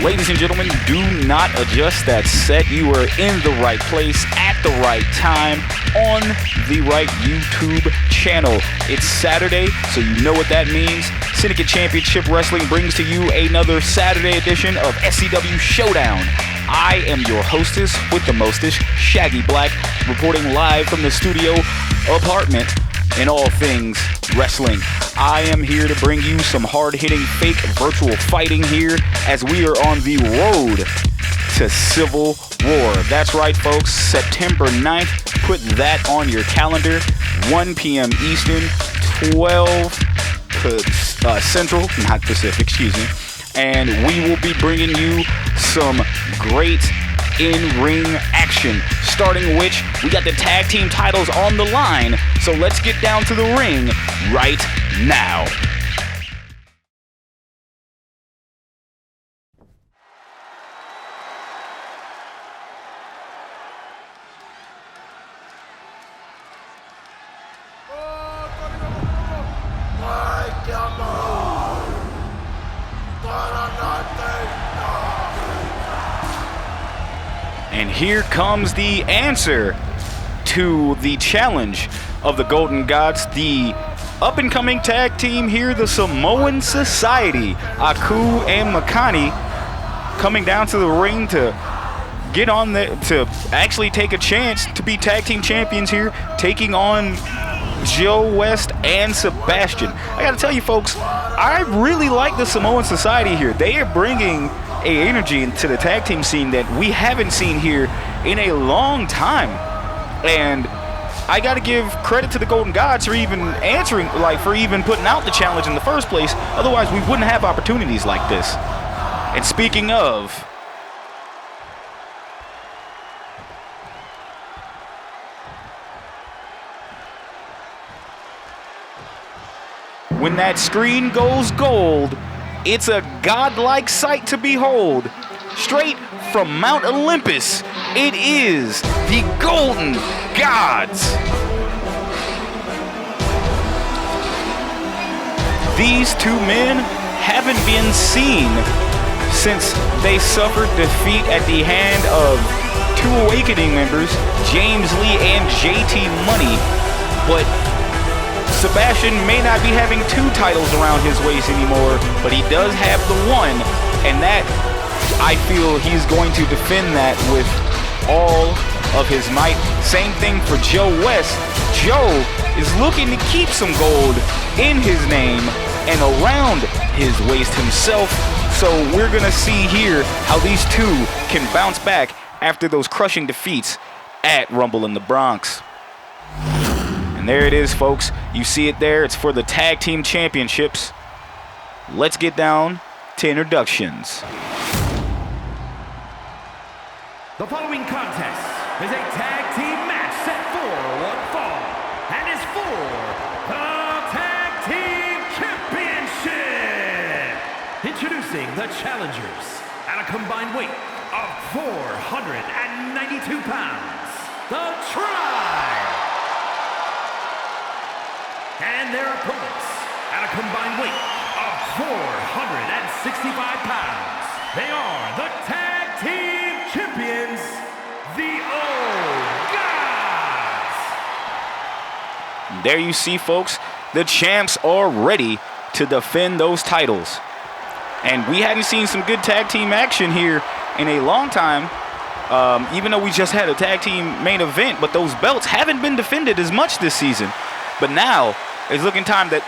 Ladies and gentlemen, do not adjust that set. You are in the right place at the right time on the right YouTube channel. It's Saturday, so you know what that means. Syndicate Championship Wrestling brings to you another Saturday edition of SCW Showdown. I am your hostess with the mostest, Shaggy Black, reporting live from the studio apartment in all things wrestling. I am here to bring you some hard-hitting fake virtual fighting here as we are on the road to Civil War. That's right, folks, September 9th. Put that on your calendar. 1 p.m. Eastern, 12 Central, not Pacific, excuse me. And we will be bringing you some great in-ring action, starting which we got the tag team titles on the line. So let's get down to the ring right now. And here comes the answer to the challenge of the Golden Gods, the up-and-coming tag team here, the Samoan Society. Aku and Makani coming down to the ring to get on to actually take a chance to be tag team champions here, taking on Joe West and Sebastian. I gotta tell you, folks, I really like the Samoan Society here. They are bringing a energy into the tag team scene that we haven't seen here in a long time. And I got to give credit to the Golden Gods for even answering, for even putting out the challenge in the first place. Otherwise, we wouldn't have opportunities like this. And speaking of, when that screen goes gold, it's a godlike sight to behold. Straight from Mount Olympus, it is the Golden Gods. These two men haven't been seen since they suffered defeat at the hand of two Awakening members, James Lee and JT Money. But Sebastian may not be having two titles around his waist anymore, but he does have the one, and that, I feel he's going to defend that with all of his might. Same thing for Joe West. Joe is looking to keep some gold in his name and around his waist himself, so we're going to see here how these two can bounce back after those crushing defeats at Rumble in the Bronx. And there it is, folks. You see it there. It's for the Tag Team Championships. Let's get down to introductions. The following contest is a tag team match set for one fall and is for the Tag Team Championship. Introducing the challengers at a combined weight of 492 pounds, the Tribe. And their opponents at a combined weight of 465 pounds. They are the Tag Team Champions, the Old Gods. There you see, folks, the champs are ready to defend those titles. And we hadn't seen some good tag team action here in a long time, even though we just had a tag team main event, but those belts haven't been defended as much this season. But now, it's looking time that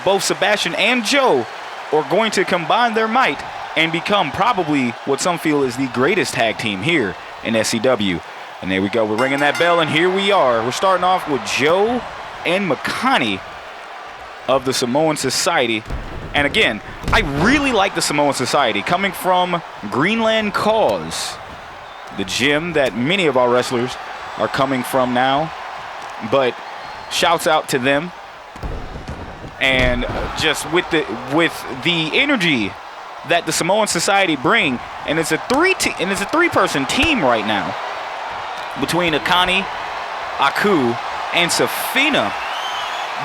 both Sebastian and Joe are going to combine their might and become probably what some feel is the greatest tag team here in SCW. And there we go. We're ringing that bell, and here we are. We're starting off with Joe and Makani of the Samoan Society. And again, I really like the Samoan Society coming from Greenland Cause, the gym that many of our wrestlers are coming from now. But shouts out to them. And just with the energy that the Samoan Society bring, and it's a three-person team right now between Akani, Aku, and Safina.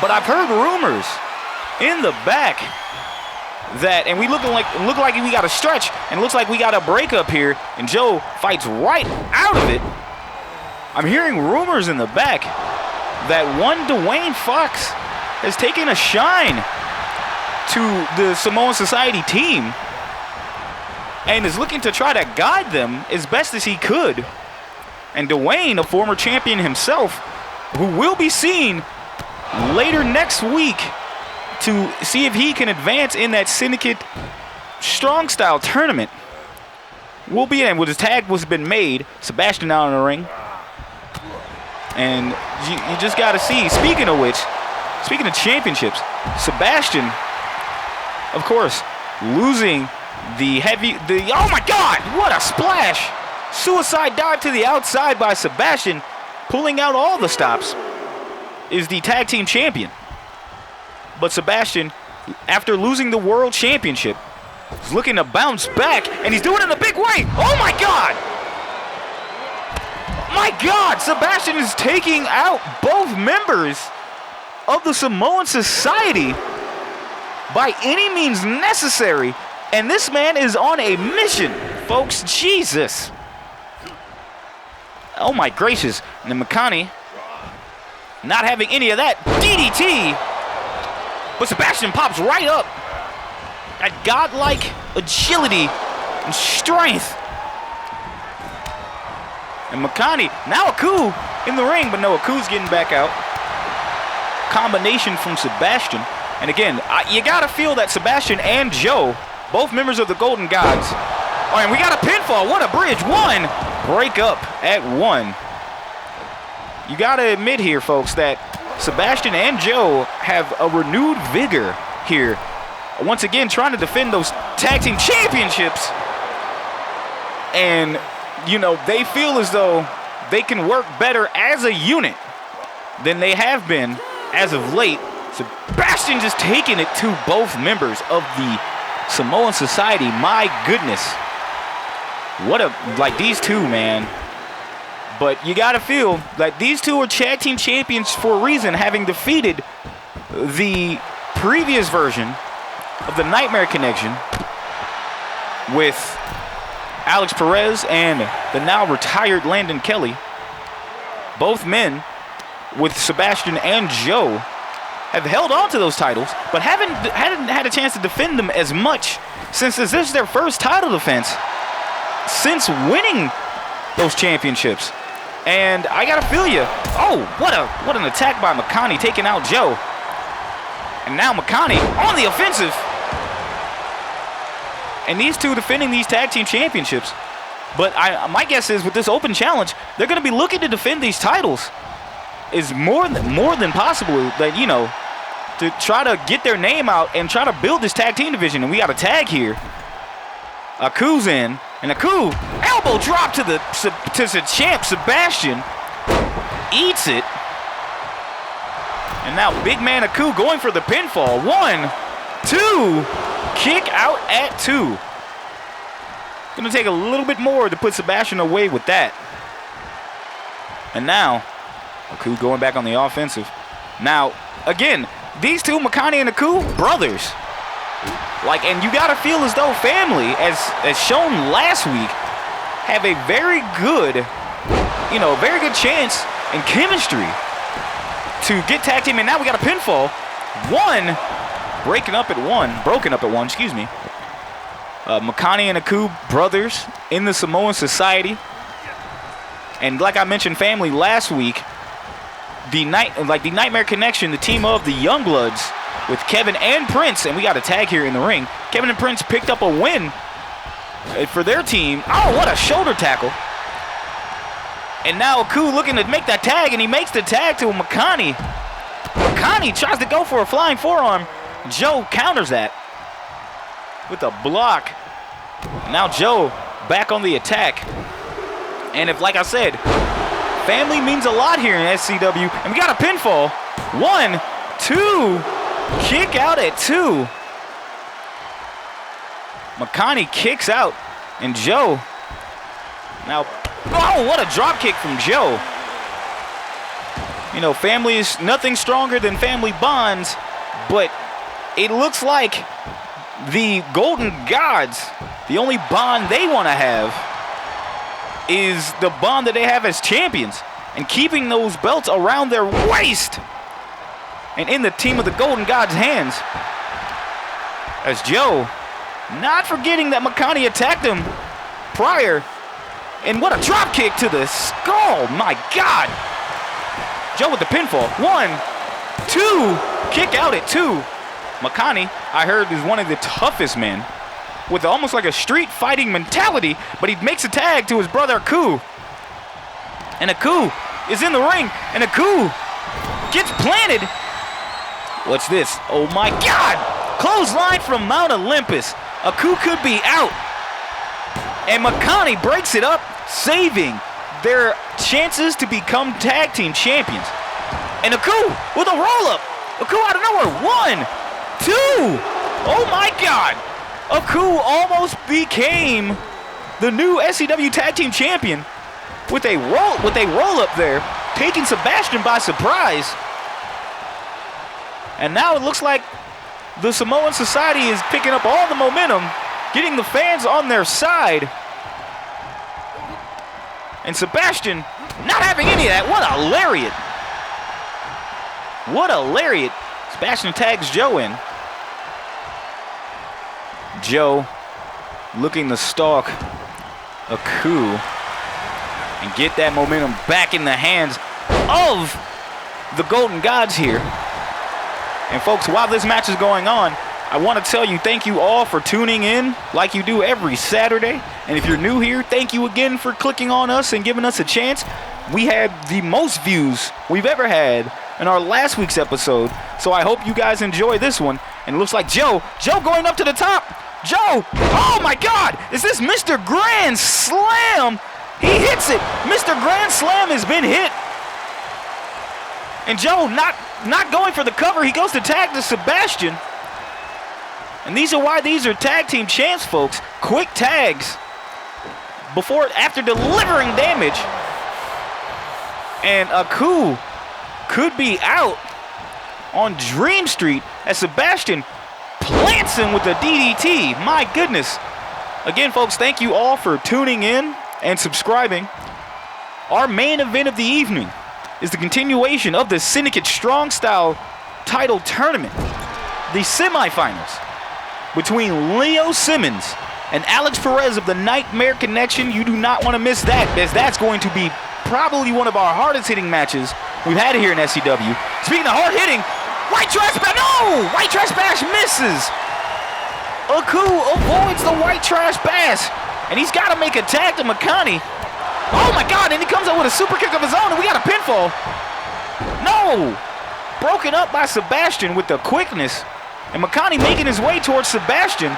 But I've heard rumors in the back that, and we look like we got a stretch, and it looks like we got a breakup here, and Joe fights right out of it. I'm hearing rumors in the back that one Dwayne Fox has taken a shine to the Samoan Society team and is looking to try to guide them as best as he could. And Dwayne, a former champion himself, who will be seen later next week to see if he can advance in that Syndicate Strong Style tournament, will be in. With his tag was been made, Sebastian out in the ring. And you just got to see, speaking of which, speaking of championships, Sebastian, of course, losing oh my God, what a splash. Suicide dive to the outside by Sebastian, pulling out all the stops, is the tag team champion. But Sebastian, after losing the world championship, is looking to bounce back, and he's doing it in a big way. Oh my God! My God, Sebastian is taking out both members of the Samoan Society by any means necessary. And this man is on a mission, folks. Jesus. Oh my gracious. And then Makani not having any of that DDT. But Sebastian pops right up. That godlike agility and strength. And Makani, now Aku in the ring, but no, Aku's getting back out. Combination from Sebastian. And again, you gotta feel that Sebastian and Joe, both members of the Golden Gods. Oh, and we got a pinfall, what a bridge, one. Break up at one. You gotta admit here, folks, that Sebastian and Joe have a renewed vigor here. Once again, trying to defend those tag team championships. And you know, they feel as though they can work better as a unit than they have been as of late. Sebastian just taking it to both members of the Samoan Society. My goodness. Like these two, man. But you got to feel like these two are tag team champions for a reason, having defeated the previous version of the Nightmare Connection with Alex Perez and the now retired Landon Kelly. Both men, with Sebastian and Joe, have held on to those titles, but hadn't had a chance to defend them as much since this is their first title defense since winning those championships. And I gotta feel you. Oh, what an attack by Makani, taking out Joe. And now Makani on the offensive. And these two defending these tag team championships. But my guess is with this open challenge, they're going to be looking to defend these titles. Is more than possible that, you know, to try to get their name out and try to build this tag team division. And we got a tag here. Aku's in. And Aku, elbow drop to the champ Sebastian. Eats it. And now big man Aku going for the pinfall. 1, 2. Kick out at 2. Gonna take a little bit more to put Sebastian away with that. And now, Aku going back on the offensive. Now, again, these two, Makani and Aku, brothers. Like, and you gotta feel as though family, as shown last week, have a very good, very good chance and chemistry to get tag team. And now we got a pinfall. Broken up at one, excuse me. Makani and Aku, brothers in the Samoan Society. And like I mentioned, family last week, the Nightmare Connection, the team of the Youngbloods with Kevin and Prince, and we got a tag here in the ring. Kevin and Prince picked up a win for their team. Oh, what a shoulder tackle. And now Aku looking to make that tag, and he makes the tag to Makani. Makani tries to go for a flying forearm. Joe counters that with a block. Now Joe back on the attack. And if, like I said, family means a lot here in SCW. And we got a pinfall. 1, 2. Kick out at 2. Makani kicks out. And Joe now, oh, what a drop kick from Joe. You know, family is nothing stronger than family bonds, but it looks like the Golden Gods, the only bond they want to have is the bond that they have as champions and keeping those belts around their waist and in the team of the Golden Gods' hands. As Joe, not forgetting that Makani attacked him prior, and what a drop kick to the skull, my God. Joe with the pinfall, 1, 2, kick out at 2. Makani, I heard, is one of the toughest men with almost like a street fighting mentality, but he makes a tag to his brother Aku. And Aku is in the ring, and Aku gets planted. What's this? Oh my God! Clothesline from Mount Olympus. Aku could be out. And Makani breaks it up, saving their chances to become tag team champions. And Aku with a roll-up. Aku out of nowhere. 1, 2. Oh my God. Aku almost became the new SCW tag team champion with a roll-up there, taking Sebastian by surprise. And now it looks like the Samoan Society is picking up all the momentum, getting the fans on their side. And Sebastian not having any of that. What a lariat. What a lariat. Sebastian tags Joe in. Joe looking to stalk Aku and get that momentum back in the hands of the Golden Gods here. And folks, while this match is going on, I want to tell you thank you all for tuning in like you do every Saturday. And if you're new here, thank you again for clicking on us and giving us a chance. We had the most views we've ever had in our last week's episode, so I hope you guys enjoy this one. And it looks like Joe going up to the top. Joe, oh my God, is this Mr. Grand Slam? He hits it. Mr. Grand Slam has been hit. And Joe not going for the cover. He goes to tag to Sebastian. And these are why these are tag team champs, folks. Quick tags after delivering damage. And Aku could be out on Dream Street as Sebastian plants him with a DDT. My goodness. Again, folks, thank you all for tuning in and subscribing. Our main event of the evening is the continuation of the Syndicate Strong Style title tournament. The semifinals between Leo Simmons and Alex Perez of the Nightmare Connection. You do not want to miss that, as that's going to be probably one of our hardest hitting matches we've had here in SCW. Speaking of hard hitting, White Trash Bash, no! White Trash Bash misses. Aku avoids the White Trash Bash, and he's got to make a tag to Makani. Oh my God, and he comes up with a super kick of his own, and we got a pinfall. No! Broken up by Sebastian with the quickness, and Makani making his way towards Sebastian,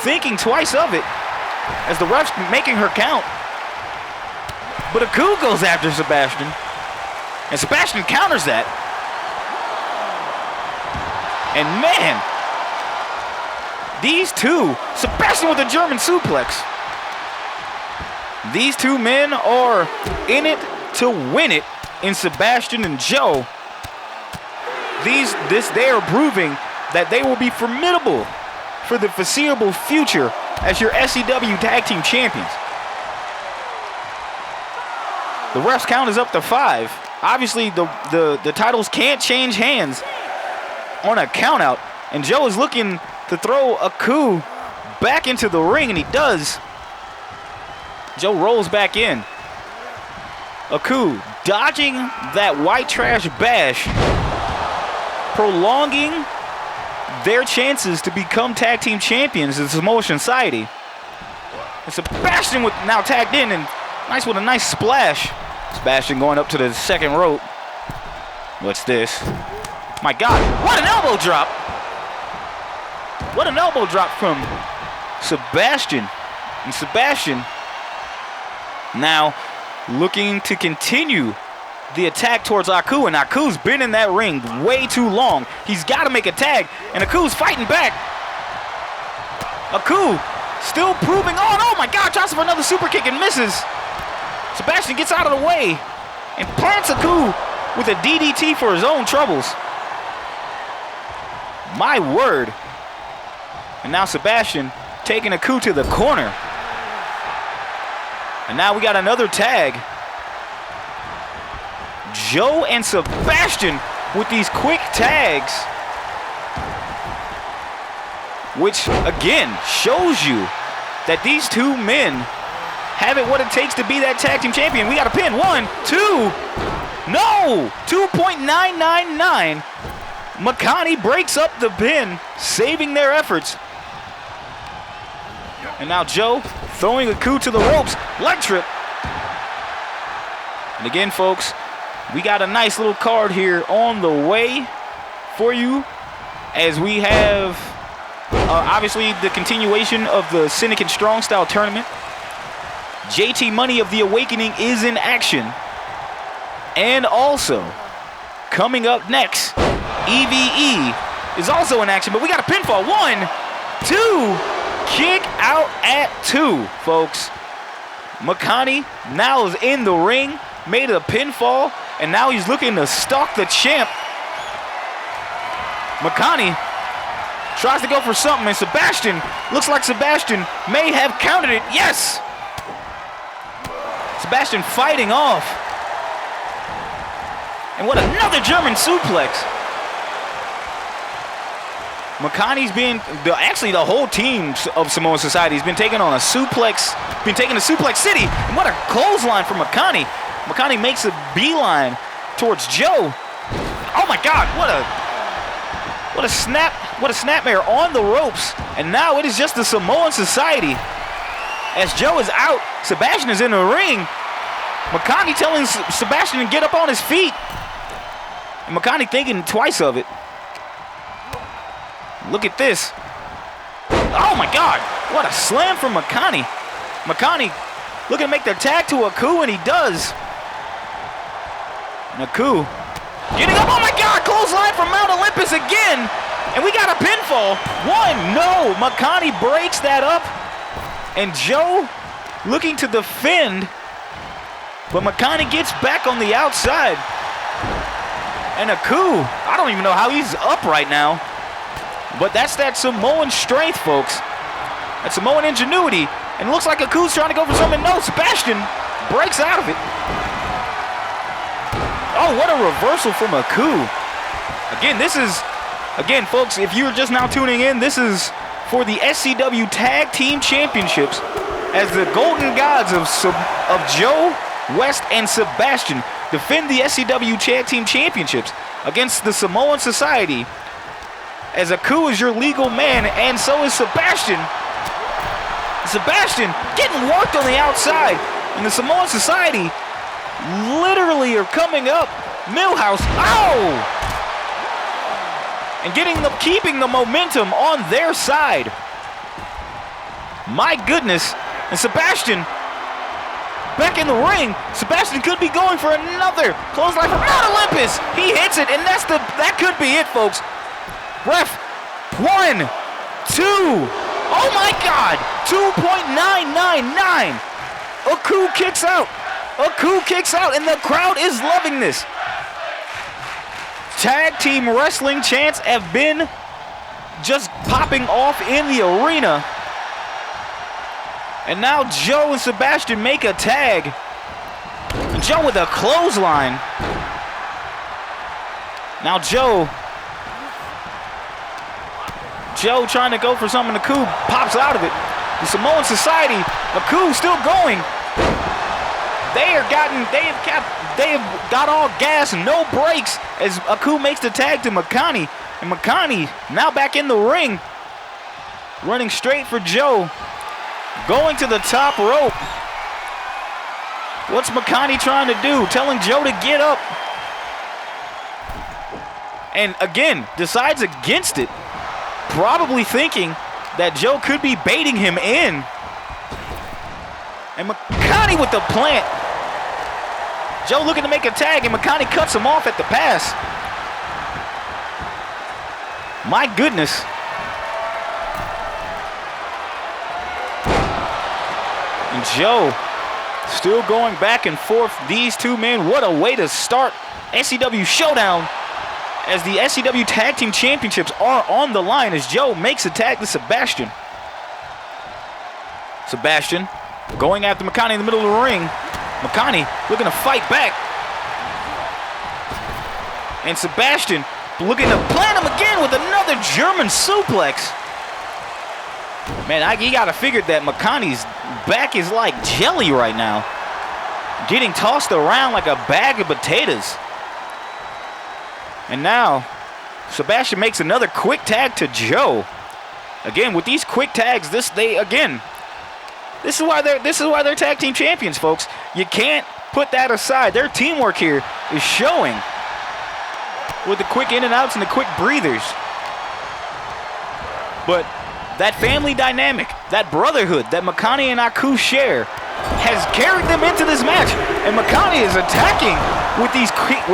thinking twice of it, as the ref's making her count. But Aku goes after Sebastian, and Sebastian counters that. And man, these two, Sebastian with a German suplex. These two men are in it to win it in Sebastian and Joe. They are proving that they will be formidable for the foreseeable future as your SCW Tag Team Champions. The ref's count is up to 5. Obviously, the titles can't change hands on a count out, and Joe is looking to throw Aku back into the ring, and he does. Joe rolls back in. Aku dodging that White Trash Bash, prolonging their chances to become tag team champions in the Samoan Society. And Sebastian with now tagged in, and with a nice splash. Sebastian going up to the second rope. What's this? My God, what an elbow drop. What an elbow drop from Sebastian. And Sebastian now looking to continue the attack towards Aku, and Aku's been in that ring way too long. He's got to make a tag, and Aku's fighting back. Aku still proving on. Oh my God, tries for another super kick and misses. Sebastian gets out of the way and plants Aku with a DDT for his own troubles. My word. And now Sebastian taking Aku to the corner. And now we got another tag. Joe and Sebastian with these quick tags, which again shows you that these two men have it what it takes to be that tag team champion. We got a pin. 1, 2. No! 2.999. Makani breaks up the pin, saving their efforts. And now Joe throwing Aku to the ropes. Leg trip. And again, folks, we got a nice little card here on the way for you, as we have obviously the continuation of the Syndicate Strong Style Tournament. JT Money of the Awakening is in action. And also, coming up next, EVE is also in action, but we got a pinfall. 1, 2, kick out at 2, folks. Makani now is in the ring, made a pinfall, and now he's looking to stalk the champ. Makani tries to go for something, and Sebastian, looks like Sebastian may have countered it. Yes! Sebastian fighting off. And what another German suplex. Makani's been, actually the whole team of Samoan Society has been taking on a suplex, to Suplex City. And what a clothesline for Makani. Makani makes a beeline towards Joe. Oh my God, what a snapmare on the ropes. And now it is just the Samoan Society. As Joe is out, Sebastian is in the ring. Makani telling Sebastian to get up on his feet. And Makani thinking twice of it. Look at this. Oh my God, what a slam from Makani. Makani looking to make the tag to Aku, and he does. And Aku getting up, oh my God, clothesline from Mount Olympus again. And we got a pinfall. 1, no, Makani breaks that up. And Joe looking to defend, but Makani gets back on the outside. And Aku, I don't even know how he's up right now. But that's that Samoan strength, folks. That Samoan ingenuity. And it looks like Aku's trying to go for something. No, Sebastian breaks out of it. Oh, what a reversal from Aku. Again, folks, if you're just now tuning in, this is for the SCW Tag Team Championships, as the Golden Gods of Joe, West, and Sebastian defend the SCW Tag Team Championships against the Samoan Society, as Aku is your legal man, and so is Sebastian. Sebastian getting worked on the outside, and the Samoan Society literally are coming up. Millhouse, oh! And keeping the momentum on their side. My goodness. And Sebastian back in the ring. Sebastian could be going for another clothesline from Mount Olympus. He hits it, and that could be it, folks. Ref, 1, 2. Oh my God, 2.999. Aku kicks out. Aku kicks out, and the crowd is loving this. Tag team wrestling chants have been just popping off in the arena. And now Joe and Sebastian make a tag. And Joe with a clothesline. Now Joe trying to go for something. Aku pops out of it. The Samoan Society, Aku still going. They have got all gas and no brakes as Aku makes the tag to Makani. And Makani now back in the ring, running straight for Joe, going to the top rope. What's Makani trying to do? Telling Joe to get up. And again, decides against it, probably thinking that Joe could be baiting him in. And Makani with the plant. Joe looking to make a tag, and Makani cuts him off at the pass. My goodness. And Joe still going back and forth. These two men, what a way to start SCW Showdown. as the SCW Tag Team Championships are on the line as Joe makes a tag to Sebastian. Sebastian going after McConney in the middle of the ring. McConney looking to fight back. And Sebastian looking to plant him again with another German suplex. Man, you gotta figure that McConney's back is like jelly right now. Getting tossed around like a bag of potatoes. And now, Sebastian makes another quick tag to Joe. Again, with these quick tags, this is why they're tag team champions, folks. You can't put that aside. Their teamwork here is showing with the quick in and outs and the quick breathers. But that family dynamic, that brotherhood that McConney and Aku share has carried them into this match. And McConney is attacking with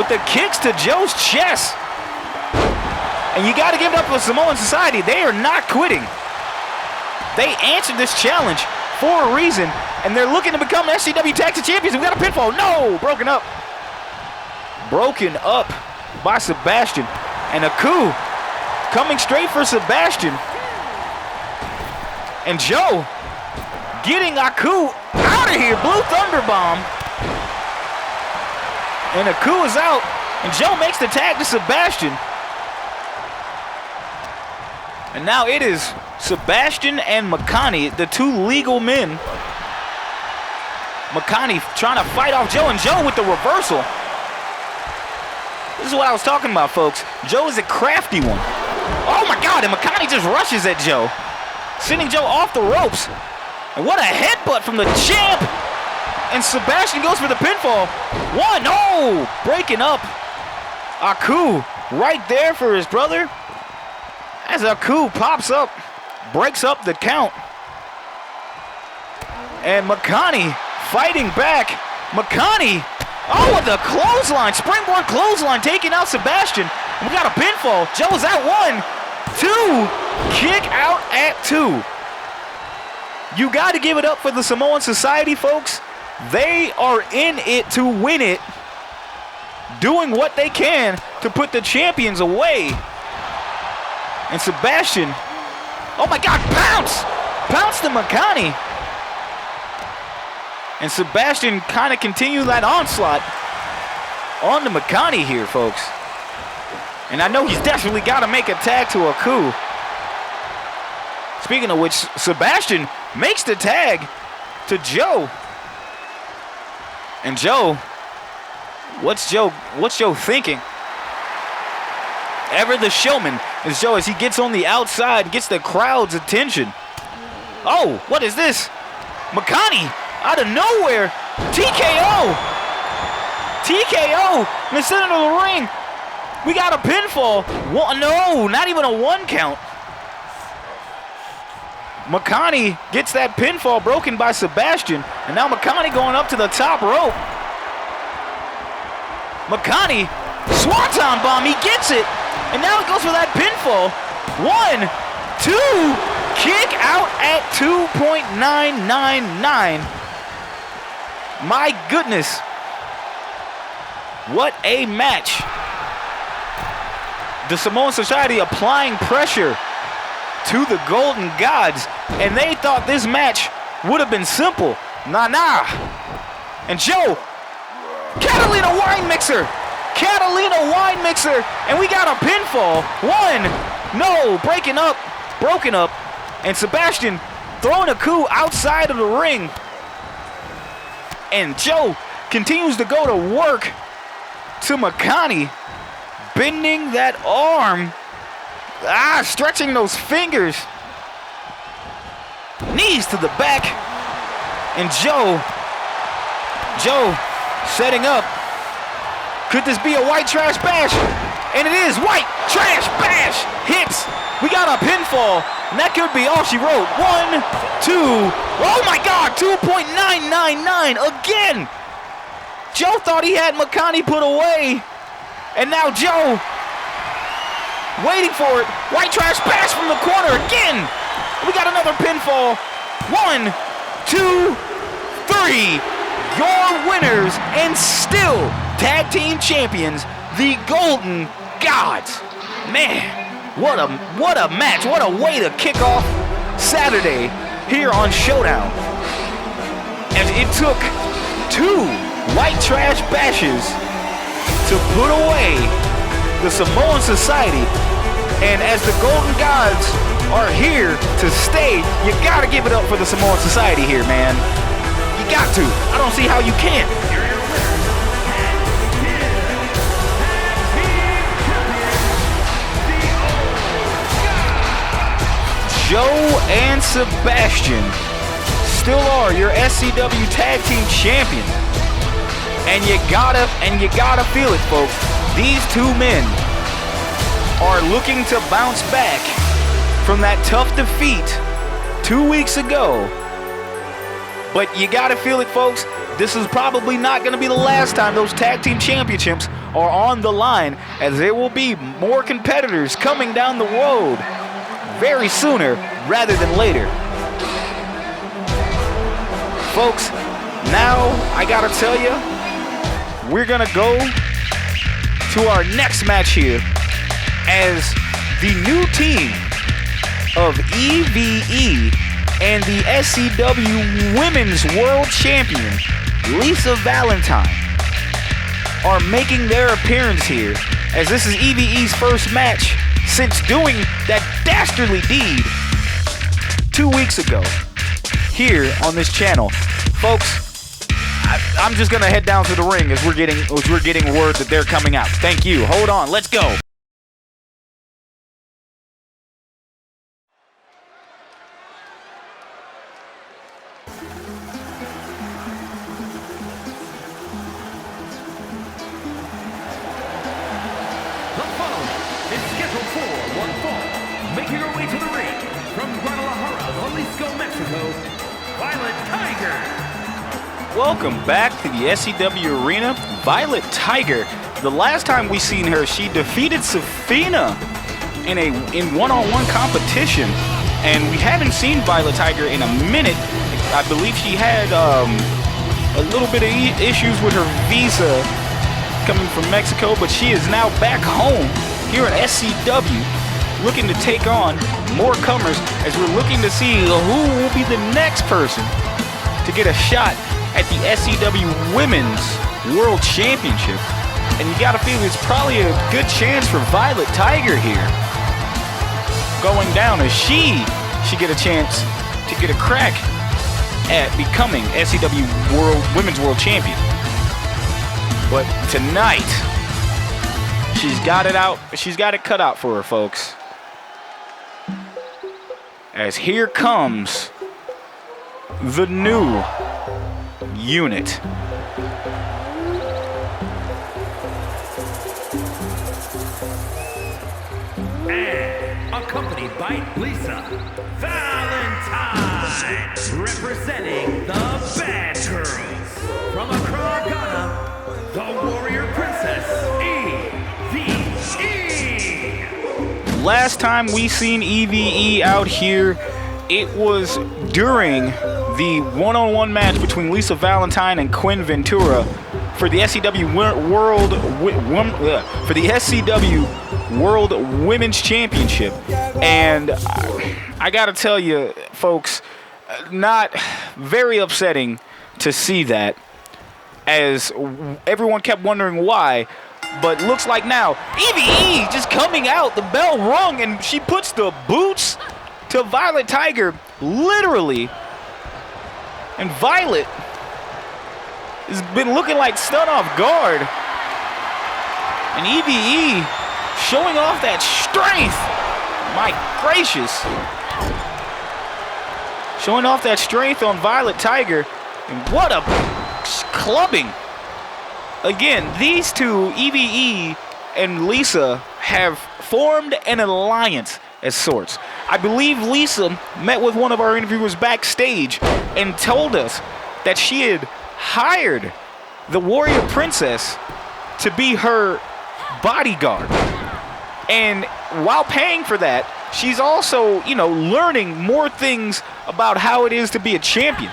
the kicks to Joe's chest. And you got to give it up for Samoan Society. They are not quitting. They answered this challenge for a reason, and they're looking to become SCW Tag Team Champions. We got a pinfall. No! Broken up. Broken up by Sebastian. And Aku coming straight for Sebastian. And Joe getting Aku out of here. Blue Thunder Bomb. And Aku is out. And Joe makes the tag to Sebastian. And now it is Sebastian and McConney, the two legal men. McConney trying to fight off Joe, and Joe with the reversal. This is what I was talking about, folks. Joe is a crafty one. Oh my God, and McConney just rushes at Joe, sending Joe off the ropes. And what a headbutt from the champ. And Sebastian goes for the pinfall. One, no, breaking up. Aku right there for his brother. As Aku pops up, breaks up the count. And McConney fighting back. McConney, oh, with the clothesline, springboard clothesline, taking out Sebastian. And we got a pinfall. Joe's at 1, 2, kick out at 2. You got to give it up for the Samoan Society, folks. They are in it to win it, doing what they can to put the champions away. And Sebastian, oh my God, bounce! Bounce to McConney. And Sebastian kind of continued that onslaught on to McConney here, folks. And I know he's desperately got to make a tag to Aku. Speaking of which, Sebastian makes the tag to Joe. And Joe, what's Joe thinking? Ever the showman is Joe as he gets on the outside, gets the crowd's attention. Oh, what is this? McConney out of nowhere. TKO. TKO in the center of the ring. We got a pinfall. No, not even a 1 count. McConney gets that pinfall broken by Sebastian. And now McConney going up to the top rope. McConney, swanton bomb, he gets it. And now he goes for that pinfall. 1, 2, kick out at 2.999. My goodness. What a match. The Samoan Society applying pressure to the Golden Gods, and they thought this match would have been simple. Nah. And Joe, Catalina wine mixer, and we got a pinfall. 1, no, broken up, and Sebastian throwing Aku outside of the ring. And Joe continues to go to work to McConney, bending that arm, stretching those fingers, knees to the back, and Joe setting up. Could this be a white trash bash? And it is. White trash bash hits. We got a pinfall, and that could be all she wrote. 1, 2, oh my God, 2.999 again. Joe thought he had McConney put away, and now Joe waiting for it. White trash bash from the corner again. We got another pinfall. 1, 2, 3. Your winners and still tag team champions, the Golden gods. Man, what a match. What a way to kick off Saturday here on Showdown. And it took 2 white trash bashes to put away the Samoan Society. And as the Golden Gods are here to stay, you gotta give it up for the Samoan Society here, man. You got to. I don't see how you can't. Joe and Sebastian still are your SCW Tag Team Champions. And you gotta feel it, folks. These 2 men are looking to bounce back from that tough defeat 2 weeks ago. But you gotta feel it, folks. This is probably not gonna be the last time those Tag Team Championships are on the line, as there will be more competitors coming down the road very sooner rather than later. Folks, now I gotta tell you, we're gonna go to our next match here as the new team of EVE and the SCW Women's World Champion, Lisa Valentine, are making their appearance here, as this is EVE's first match since doing that dastardly deed 2 weeks ago here on this channel. Folks, I'm just gonna head down to the ring as we're getting word that they're coming out. Thank you. Hold on, let's go. Making her way to the ring from Guadalajara, Jalisco, Mexico, Violet Tiger. Welcome back to the SCW Arena. Violet Tiger. The last time we seen her, she defeated Safina in one-on-one competition, and we haven't seen Violet Tiger in a minute. I believe she had a little bit of issues with her visa coming from Mexico, but she is now back home here at SCW, looking to take on more comers, as we're looking to see who will be the next person to get a shot at the SCW Women's World Championship. And you gotta feel it's probably a good chance for Violet Tiger here going down, as she get a chance to get a crack at becoming SCW Women's World Champion. But tonight, she's got it cut out for her, folks. As here comes the new unit. And accompanied by Lisa Valentine, representing the Bad Girls. From Accra, Ghana, the Warrior Princess, EVE. Last time we seen EVE out here, it was during the one-on-one match between Lisa Valentine and Quinn Ventura for the SCW World Women's Championship. And I gotta tell you, folks, not very upsetting to see that, as everyone kept wondering why. But looks like now EVE just coming out, the bell rung, and she puts the boots to Violet Tiger, literally. And Violet has been looking like stunned off guard. And EVE showing off that strength. My gracious. Showing off that strength on Violet Tiger. And what a clubbing. Again, these two, EVE and Lisa, have formed an alliance as sorts. I believe Lisa met with one of our interviewers backstage and told us that she had hired the Warrior Princess to be her bodyguard. And while paying for that, she's also, learning more things about how it is to be a champion.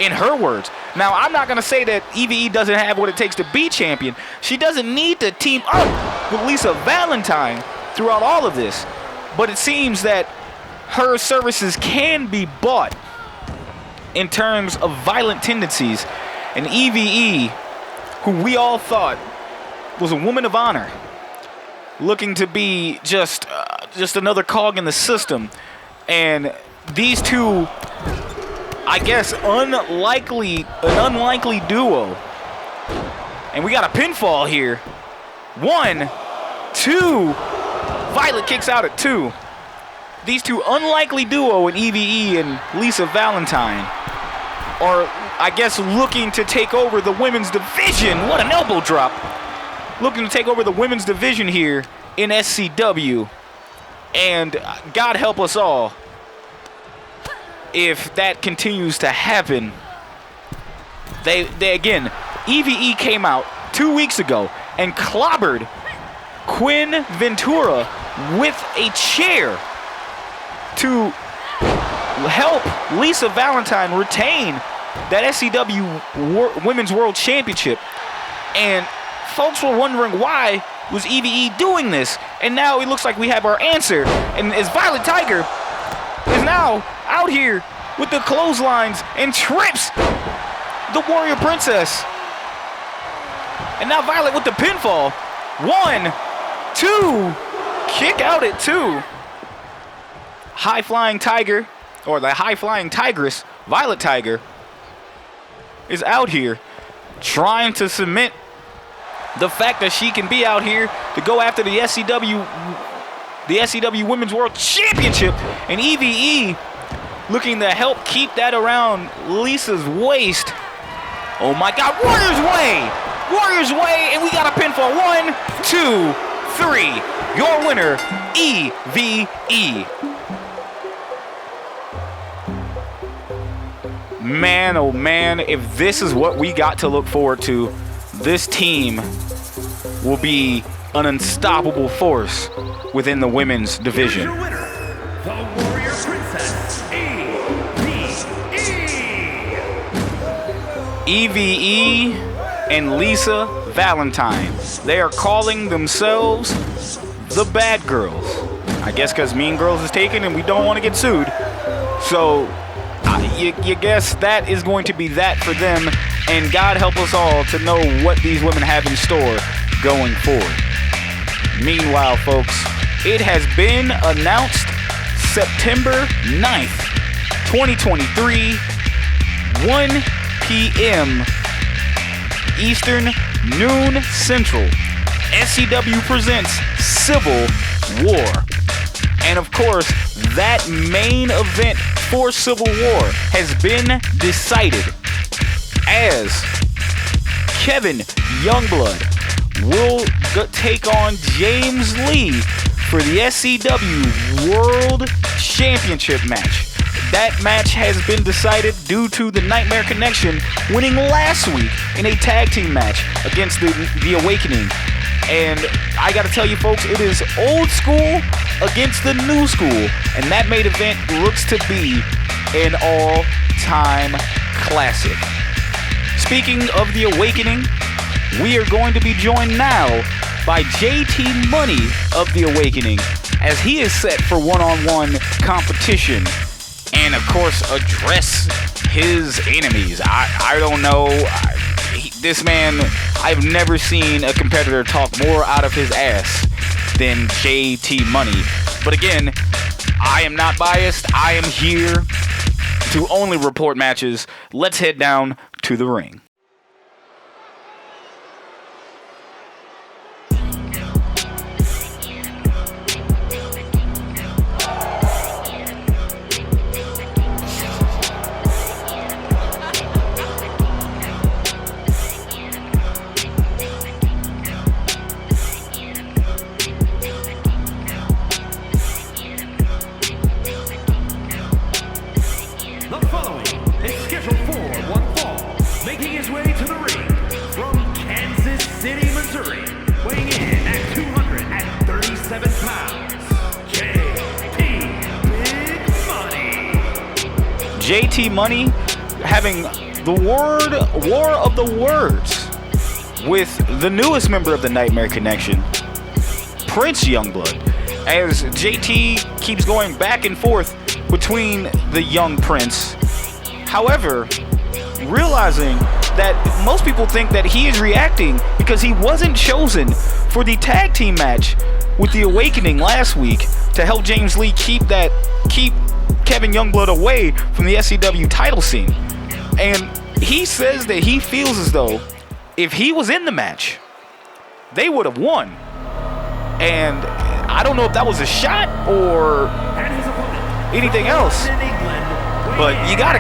in her words. Now, I'm not going to say that EVE doesn't have what it takes to be champion. She doesn't need to team up with Lisa Valentine throughout all of this. But it seems that her services can be bought in terms of violent tendencies. And EVE, who we all thought was a woman of honor, looking to be just another cog in the system. And these two, I guess, an unlikely duo. And we got a pinfall here. 1, 2. Violet kicks out at 2. These two unlikely duo in EVE and Lisa Valentine are, I guess, looking to take over the women's division. What an elbow drop. Looking to take over the women's division here in SCW. And God help us all if that continues to happen. They again, EVE came out 2 weeks ago and clobbered Quinn Ventura with a chair to help Lisa Valentine retain that SCW Women's World Championship. And folks were wondering why was EVE doing this, and now it looks like we have our answer. And as Violet Tiger is now out here with the clotheslines and trips the Warrior Princess. And now Violet with the pinfall. 1, 2, kick out at 2. High-flying Tiger, or the high-flying Tigress, Violet Tiger, is out here trying to cement the fact that she can be out here to go after the SCW Women's World Championship. And EVE looking to help keep that around Lisa's waist. Oh my God, Warrior's Way! Warrior's Way, and we got a pinfall. 1, 2, 3. Your winner, EVE. Man, oh man, if this is what we got to look forward to, this team will be an unstoppable force within the women's division. Here's your winner, the Warrior Princess, EVE and Lisa Valentine. They are calling themselves the Bad Girls. I guess because Mean Girls is taken and we don't want to get sued. So you guess that is going to be that for them. And God help us all to know what these women have in store going forward. Meanwhile, folks, it has been announced September 9th, 2023, 1 p.m. Eastern, noon Central. SCW presents Civil War. And of course, that main event for Civil War has been decided, as Kevin Youngblood will take on James Lee for the SCW World Championship match. That match has been decided due to the Nightmare Connection winning last week in a tag team match against the Awakening. And I gotta tell you folks, it is old school against the new school, and that main event looks to be an all-time classic. Speaking of the Awakening, we are going to be joined now by JT Money of the Awakening, as he is set for one-on-one competition and, of course, address his enemies. I don't know. This man, I've never seen a competitor talk more out of his ass than JT Money. But again, I am not biased. I am here to only report matches. Let's head down to the ring. JT Money having the war of the words with the newest member of the Nightmare Connection, Prince Youngblood, as JT keeps going back and forth between the young Prince. However, realizing that most people think that he is reacting because he wasn't chosen for the tag team match with the Awakening last week to help James Lee keep Kevin Youngblood away from the SCW title scene. And he says that he feels as though if he was in the match, they would have won. And I don't know if that was a shot or anything else. But you gotta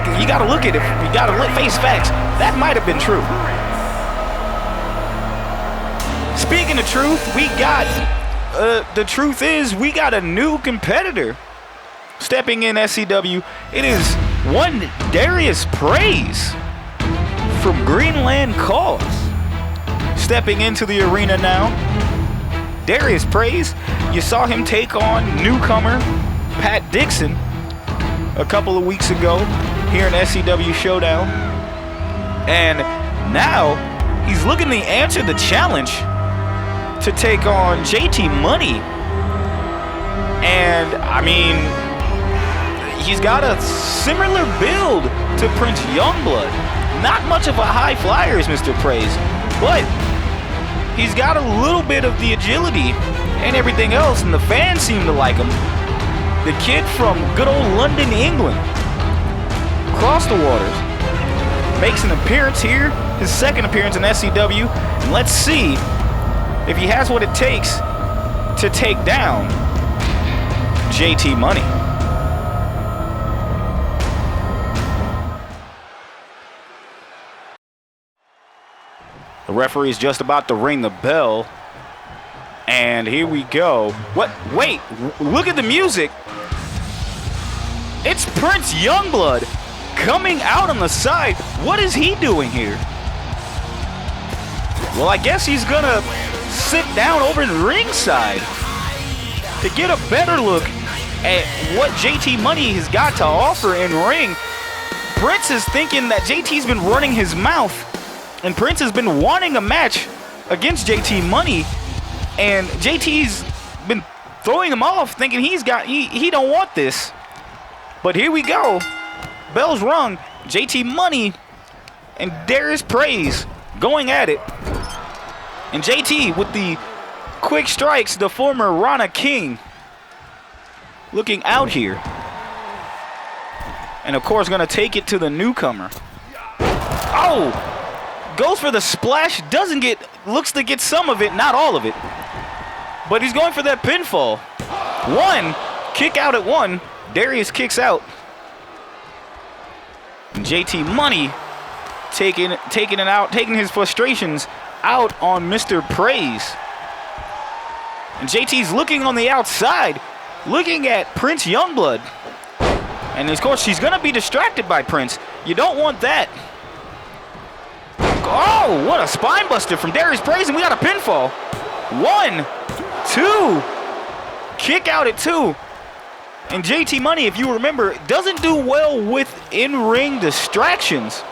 look at it. You gotta face facts. That might have been true. Speaking of truth, the truth is we got a new competitor stepping in SCW. It is one Darius Praise from Greenland Cause stepping into the arena now. Darius Praise, you saw him take on newcomer Pat Dixon a couple of weeks ago here in SCW Showdown. And now he's looking to answer the challenge to take on JT Money. And I mean, he's got a similar build to Prince Youngblood. Not much of a high flyer is Mr. Praise, but he's got a little bit of the agility and everything else, and the fans seem to like him. The kid from good old London, England, across the waters, makes an appearance here, his second appearance in SCW, and let's see if he has what it takes to take down JT Money. The referee is just about to ring the bell. And here we go. What? Wait, look at the music. It's Prince Youngblood coming out on the side. What is he doing here? Well, I guess he's gonna sit down over in ringside to get a better look at what JT Money has got to offer in ring. Prince is thinking that JT's been running his mouth, and Prince has been wanting a match against JT Money, and JT's been throwing him off, thinking he don't want this. But here we go. Bell's rung. JT Money and Darius Praise going at it. And JT with the quick strikes, the former Rana King, looking out here. And of course gonna take it to the newcomer. Oh! Goes for the splash, looks to get some of it, not all of it. But he's going for that pinfall. One, kick out at one. Darius kicks out. And JT Money taking his frustrations out on Mr. Praise. And JT's looking on the outside, looking at Prince Youngblood. And of course, she's gonna be distracted by Prince. You don't want that. Oh, what a spine buster from Darius Praise, and we got a pinfall. 1, 2, kick out at 2. And JT Money, if you remember, doesn't do well with in-ring distractions.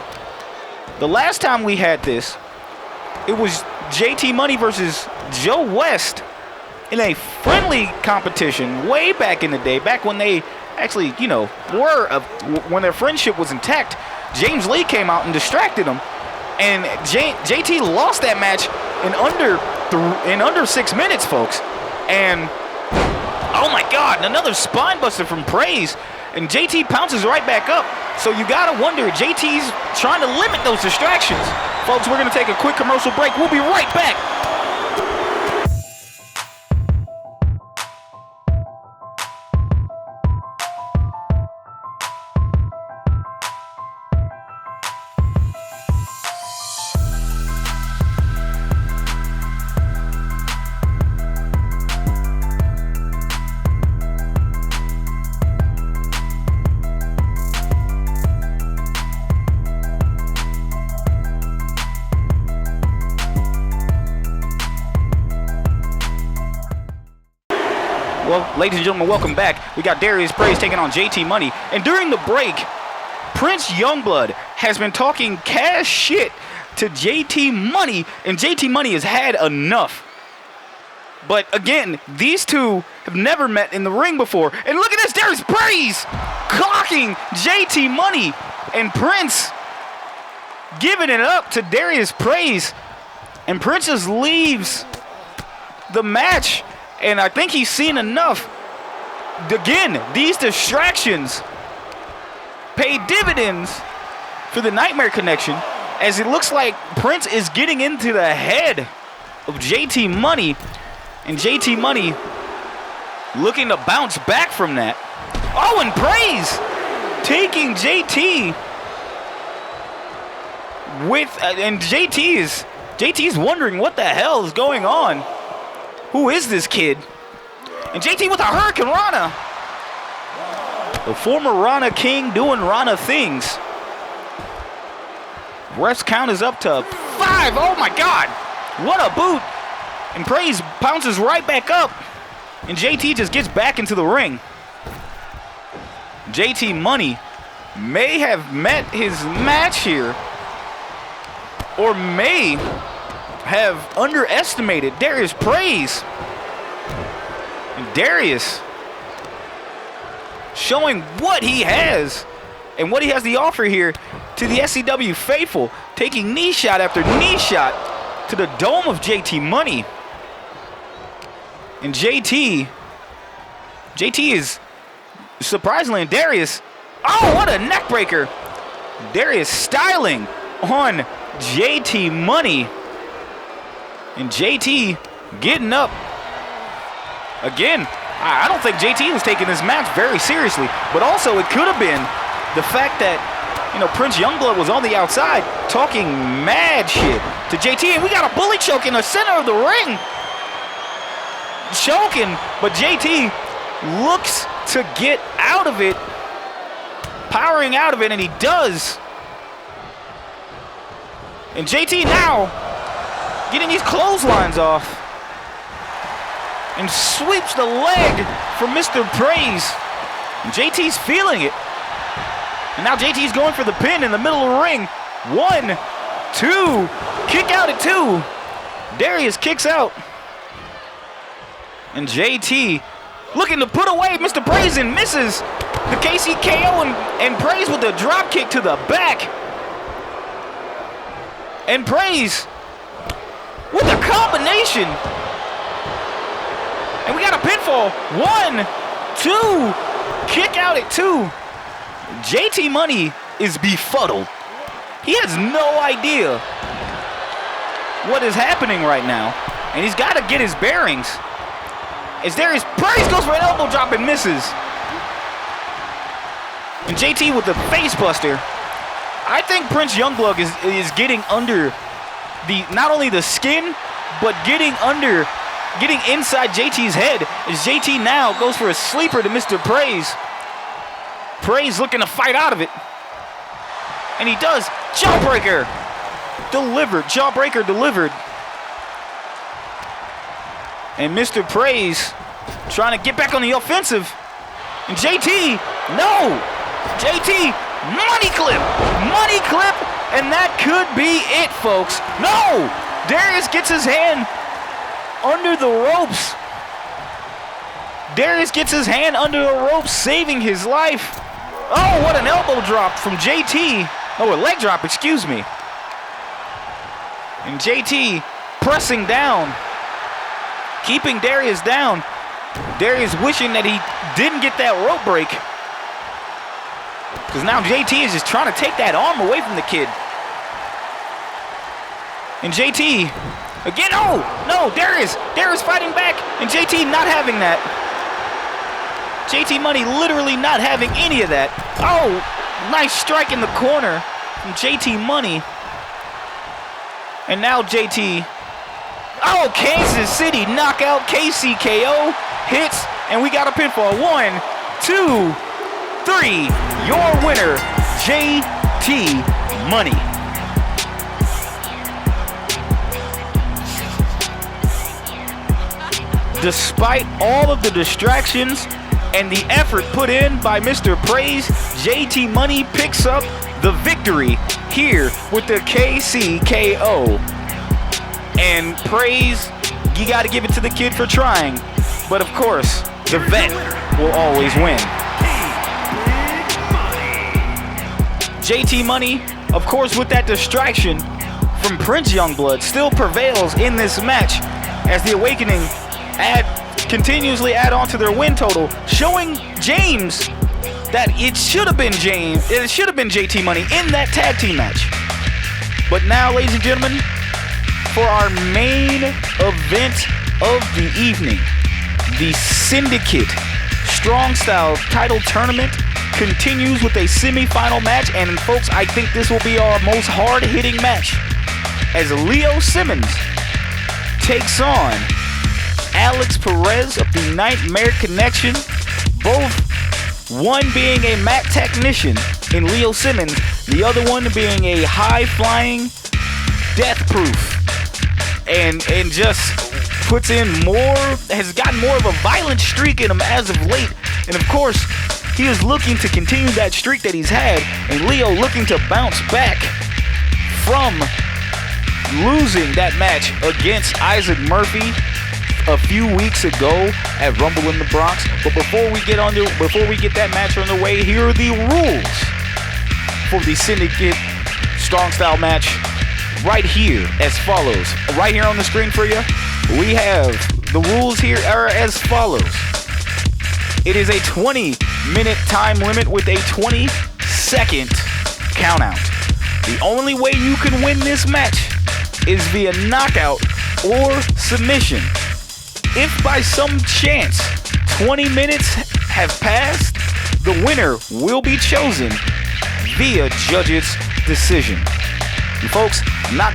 The last time we had this, it was JT Money versus Joe West in a friendly competition way back in the day, back when they actually, when their friendship was intact. James Lee came out and distracted him. And JT lost that match in under 6 minutes, folks. And oh my God, another spine buster from Praise. And JT pounces right back up. So you gotta wonder, JT's trying to limit those distractions. Folks, we're gonna take a quick commercial break. We'll be right back. Well, ladies and gentlemen, welcome back. We got Darius Praise taking on JT Money. And during the break, Prince Youngblood has been talking cash shit to JT Money, and JT Money has had enough. But again, these two have never met in the ring before. And look at this, there's Perez clocking JT Money, and Prince giving it up to Darius Perez. And Prince just leaves the match, and I think he's seen enough. Again, these distractions pay dividends for the Nightmare Connection, as it looks like Prince is getting into the head of JT Money, and JT Money looking to bounce back from that. Oh, and Perez taking JT with, and JT's wondering what the hell is going on. Who is this kid? And JT with a Hurricane Rana. The former Rana King doing Rana things. Ref's count is up to 5. Oh my God. What a boot. And Perez bounces right back up. And JT just gets back into the ring. JT Money may have met his match here, or may have underestimated Darius Perez. And Darius showing what he has and what he has to offer here to the SCW faithful, taking knee shot after knee shot to the dome of JT Money. And JT is surprisingly, and Darius, oh, what a neck breaker. Darius styling on JT Money. And JT getting up. Again, I don't think JT was taking this match very seriously, but also it could have been the fact that, Prince Youngblood was on the outside talking mad shit to JT, and we got a bully choke in the center of the ring. Choking, but JT looks to get out of it, powering out of it, and he does. And JT now getting these clotheslines off and sweeps the leg from Mr. Perez. And JT's feeling it. And now JT's going for the pin in the middle of the ring. 1, 2, kick out at 2. Darius kicks out. And JT looking to put away Mr. Perez and misses the KCKO, and Perez with the drop kick to the back. And Perez with a combination. And we got a pinfall. 1, 2, kick out at 2. JT Money is befuddled. He has no idea what is happening right now, and he's got to get his bearings. As Darius Perez goes for an elbow drop and misses. And JT with the face buster. I think Prince Youngblood is getting under not only the skin, but getting inside JT's head, as JT now goes for a sleeper to Mr. Perez. Perez looking to fight out of it. And he does. Jawbreaker delivered. Jawbreaker delivered. And Mr. Perez trying to get back on the offensive. And JT, no! JT, money clip! Money clip! And that could be it, folks. No! Darius gets his hand under the ropes. Darius gets his hand under the ropes, saving his life. Oh, what an elbow drop from JT. Oh, a leg drop, excuse me. And JT pressing down, keeping Darius down. Darius wishing that he didn't get that rope break, because now JT is just trying to take that arm away from the kid. And JT, again, oh, no, Darius fighting back, and JT not having that. JT Money literally not having any of that. Oh, nice strike in the corner from JT Money. And now JT, oh, Kansas City knockout, KCKO hits, and we got a pinfall. 1, 2, 3. Your winner, JT Money. Despite all of the distractions and the effort put in by Mr. Perez, JT Money picks up the victory here with the KCKO. And praise, you got to give it to the kid for trying. But of course, the vet will always win. JT Money, of course, with that distraction from Prince Youngblood, still prevails in this match as the Awakening continuously add on to their win total, showing James that it should have been JT Money in that tag team match. But now, ladies and gentlemen, for our main event of the evening, the Syndicate Strong Style Title Tournament continues with a semi-final match, and folks, I think this will be our most hard-hitting match as Leo Simmons takes on Alex Perez of the Nightmare Connection, both one being a mat technician in Leo Simmons, the other one being a high-flying death proof, and just puts in has gotten more of a violent streak in him as of late. And of course, he is looking to continue that streak that he's had, and Leo looking to bounce back from losing that match against Isaac Murphy a few weeks ago at Rumble in the Bronx. But before we get that match on the way, here are the rules for the Syndicate Strong Style match right here as follows. Right here on the screen for you, we have the rules here are as follows. It is a 20-minute time limit with a 20-second count out. The only way you can win this match is via knockout or submission. If by some chance 20 minutes have passed, the winner will be chosen via judge's decision. And folks, I'm not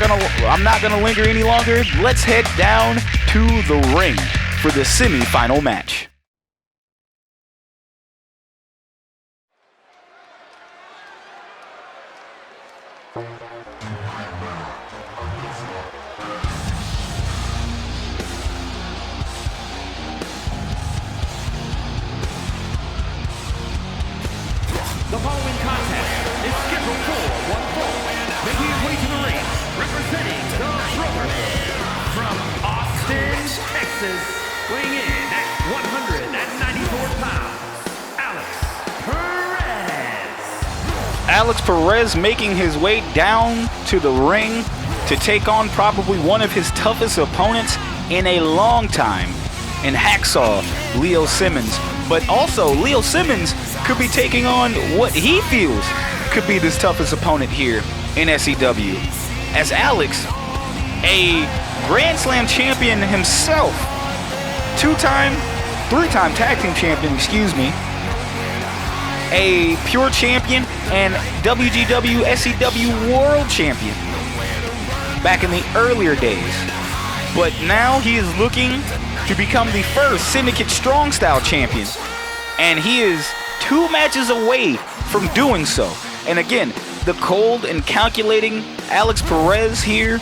gonna linger any longer. Let's head down to the ring for the semi-final match. The following contest is scheduled for one fall. Making his way to the ring, representing the Brotherhood from Austin, Texas, weighing in at 194 pounds, Alex Perez. Alex Perez making his way down to the ring to take on probably one of his toughest opponents in a long time, in Hacksaw Leo Simmons. But also, Leo Simmons could be taking on what he feels could be his toughest opponent here in SCW. As Alex, a Grand Slam champion himself, three-time tag team champion, a pure champion and WGW SCW world champion back in the earlier days. But now he is looking to become the first Syndicate Strong Style champion, and he is 2 matches away from doing so. And again, the cold and calculating Alex Perez here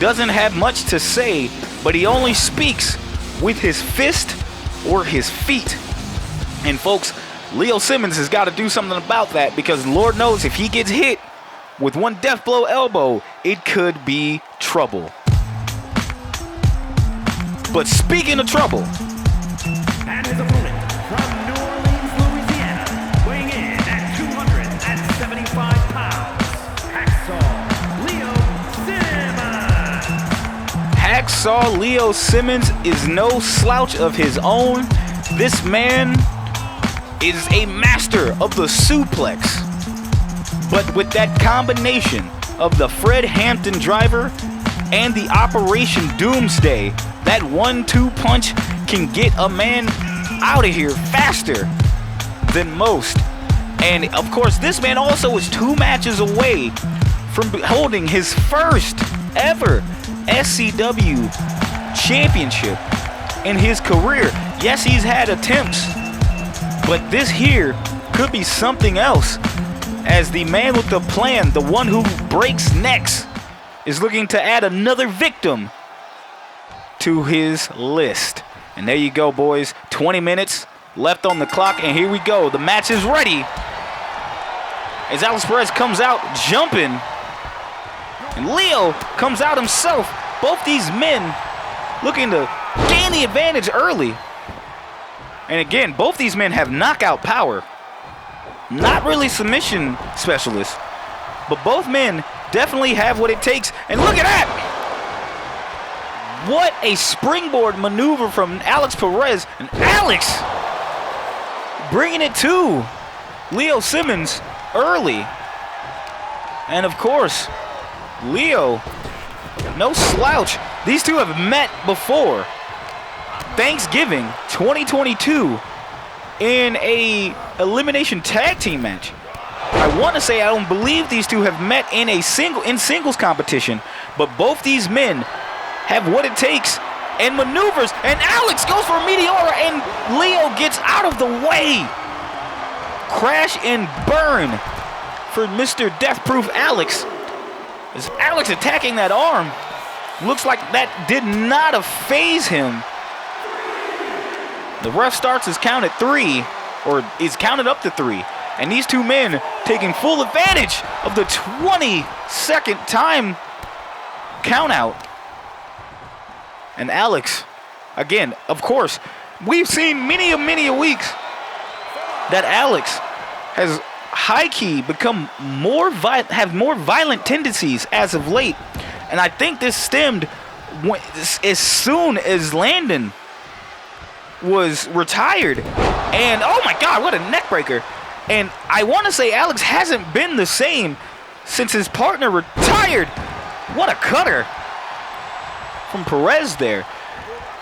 doesn't have much to say, but he only speaks with his fist or his feet. And folks, Leo Simmons has got to do something about that, because Lord knows if he gets hit with one death blow elbow, it could be trouble. But speaking of trouble, and his opponent from New Orleans, Louisiana, weighing in at 275 pounds, Hacksaw Leo Simmons. Hacksaw Leo Simmons is no slouch of his own. This man is a master of the suplex. But with that combination of the Fred Hampton driver and the Operation Doomsday, that 1-2 punch can get a man out of here faster than most. And of course, this man also is 2 matches away from holding his first ever SCW championship in his career. Yes, he's had attempts, but this here could be something else, as the man with the plan, the one who breaks necks, is looking to add another victim to his list. And there you go, boys. 20 minutes left on the clock, and here we go. The match is ready. as Alex Perez comes out jumping. And Leo comes out himself. Both these men looking to gain the advantage early. And again, both these men have knockout power. Not really submission specialists, but both men definitely have what it takes. And look at that! What a springboard maneuver from Alex Perez. And Alex bringing it to Leo Simmons early. And of course, Leo, no slouch. These two have met before. Thanksgiving 2022 in a elimination tag team match. I want to say I don't believe these two have met in singles competition, but both these men have what it takes and maneuvers. And Alex goes for a Meteora, and Leo gets out of the way. Crash and burn for Mr. Death-Proof Alex. As Alex attacking that arm, looks like that did not faze him. The ref starts his count at 3, or is counted up to 3. And these two men taking full advantage of the 20-second time count out. And Alex, again, of course, we've seen many weeks that Alex has high-key become have more violent tendencies as of late. And I think this stemmed as soon as Landon was retired. And oh my God, what a neck breaker. And I want to say Alex hasn't been the same since his partner retired. What a cutter from Perez there.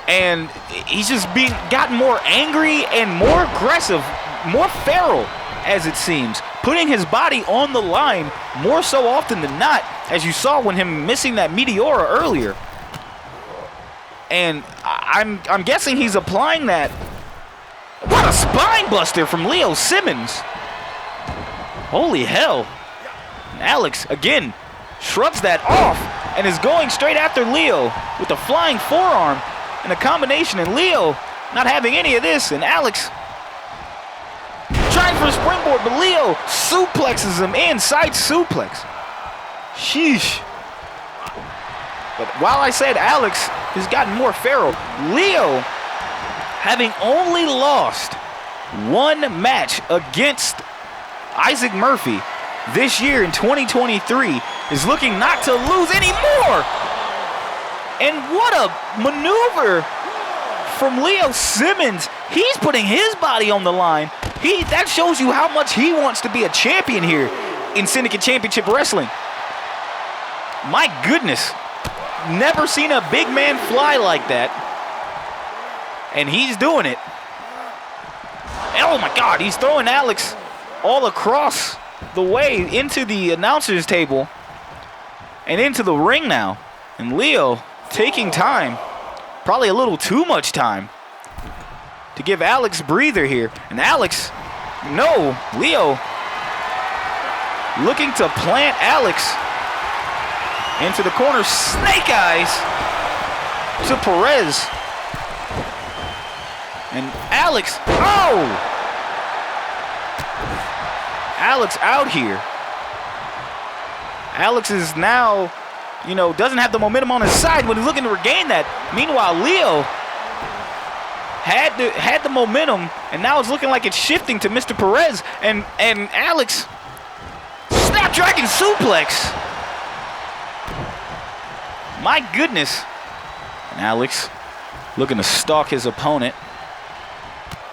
And he's just gotten more angry and more aggressive, more feral, as it seems, putting his body on the line more so often than not, as you saw when him missing that Meteora earlier. And I'm guessing he's applying that. What a spine buster from Leo Simmons. Holy hell. And Alex, again, shrugs that off and is going straight after Leo with a flying forearm and a combination. And Leo not having any of this. And Alex trying for a springboard, but Leo suplexes him inside suplex. Sheesh. But while I said Alex has gotten more feral, Leo, having only lost one match against Isaac Murphy this year in 2023, is looking not to lose anymore. And what a maneuver from Leo Simmons. He's putting his body on the line. That shows you how much he wants to be a champion here in Syndicate Championship Wrestling. My goodness. Never seen a big man fly like that. And he's doing it. Oh my God, he's throwing Alex all across the way into the announcer's table and into the ring now. And Leo taking time, probably a little too much time, to give Alex breather here. And Alex, no, Leo looking to plant Alex into the corner. Snake eyes to Perez. And Alex, oh! Alex out here. Alex is now, doesn't have the momentum on his side when he's looking to regain that. Meanwhile, Leo had the momentum, and now it's looking like it's shifting to Mr. Perez. And Alex, Snapdragon suplex. My goodness. And Alex looking to stalk his opponent.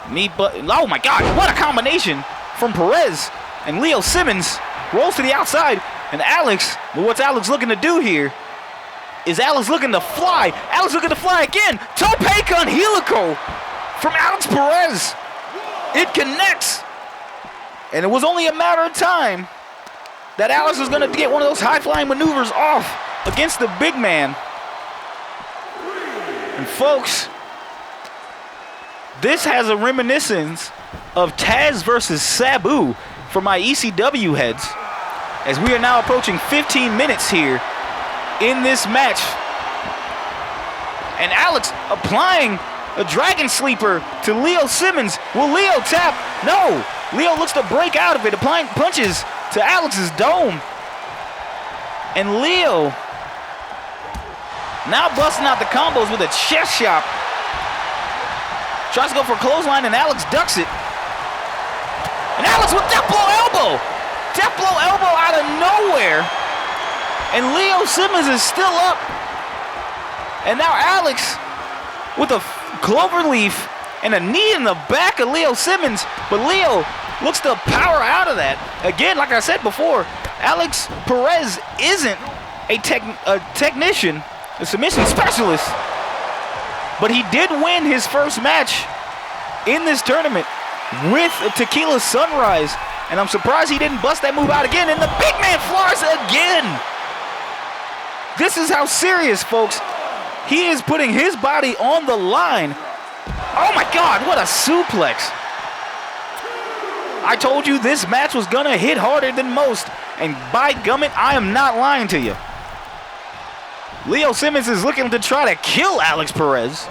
Oh my God, what a combination from Perez. And Leo Simmons rolls to the outside. And Alex, what's Alex looking to do here? Is Alex looking to fly? Alex looking to fly again. Tope con helico from Alex Perez. It connects. And it was only a matter of time that Alex was going to get one of those high-flying maneuvers off against the big man. And folks, this has a reminiscence of Taz versus Sabu for my ECW heads, as we are now approaching 15 minutes here in this match. And Alex applying a dragon sleeper to Leo Simmons. Will Leo tap? No. Leo looks to break out of it, applying punches to Alex's dome. And Leo now busting out the combos with a chest chop. Tries to go for a clothesline, and Alex ducks it. And Alex with death blow elbow. Death blow elbow out of nowhere. And Leo Simmons is still up. And now Alex with a clover leaf and a knee in the back of Leo Simmons. But Leo looks to power out of that. Again, like I said before, Alex Perez isn't a technician, a submission specialist. But he did win his first match in this tournament with Tequila Sunrise. And I'm surprised he didn't bust that move out again. And the big man flies again. This is how serious, folks. He is putting his body on the line. Oh my God, what a suplex. I told you this match was gonna hit harder than most. And by gummit, I am not lying to you. Leo Simmons is looking to try to kill Alex Perez.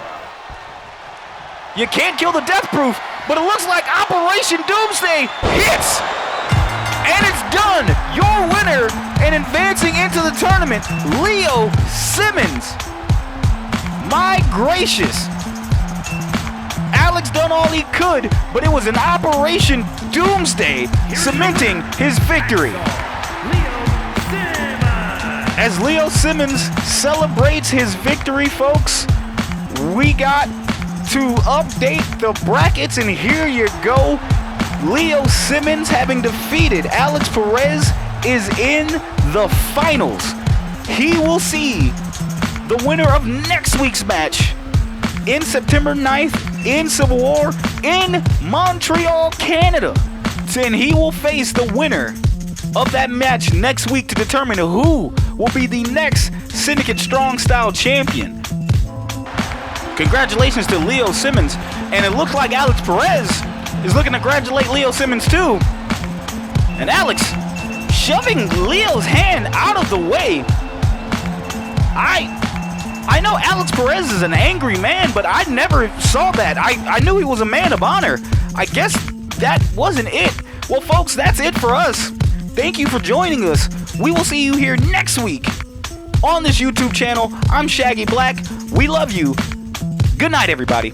You can't kill the Death Proof, but it looks like Operation Doomsday hits. And it's done. Your winner and advancing into the tournament, Leo Simmons. My gracious. Alex done all he could, but it was an Operation Doomsday cementing his victory. As Leo Simmons celebrates his victory, folks, we got to update the brackets, and here you go. Leo Simmons, having defeated Alex Perez, is in the finals. He will see the winner of next week's match in September 9th in Civil War in Montreal, Canada. And he will face the winner of that match next week to determine who will be the next Syndicate Strong Style champion. Congratulations to Leo Simmons. And it looks like Alex Perez is looking to congratulate Leo Simmons too. And Alex shoving Leo's hand out of the way. I know Alex Perez is an angry man, but I never saw that. I knew he was a man of honor. I guess that wasn't it. Well, folks, that's it for us. Thank you for joining us. We will see you here next week on this YouTube channel. I'm Shaggy Black. We love you. Good night, everybody.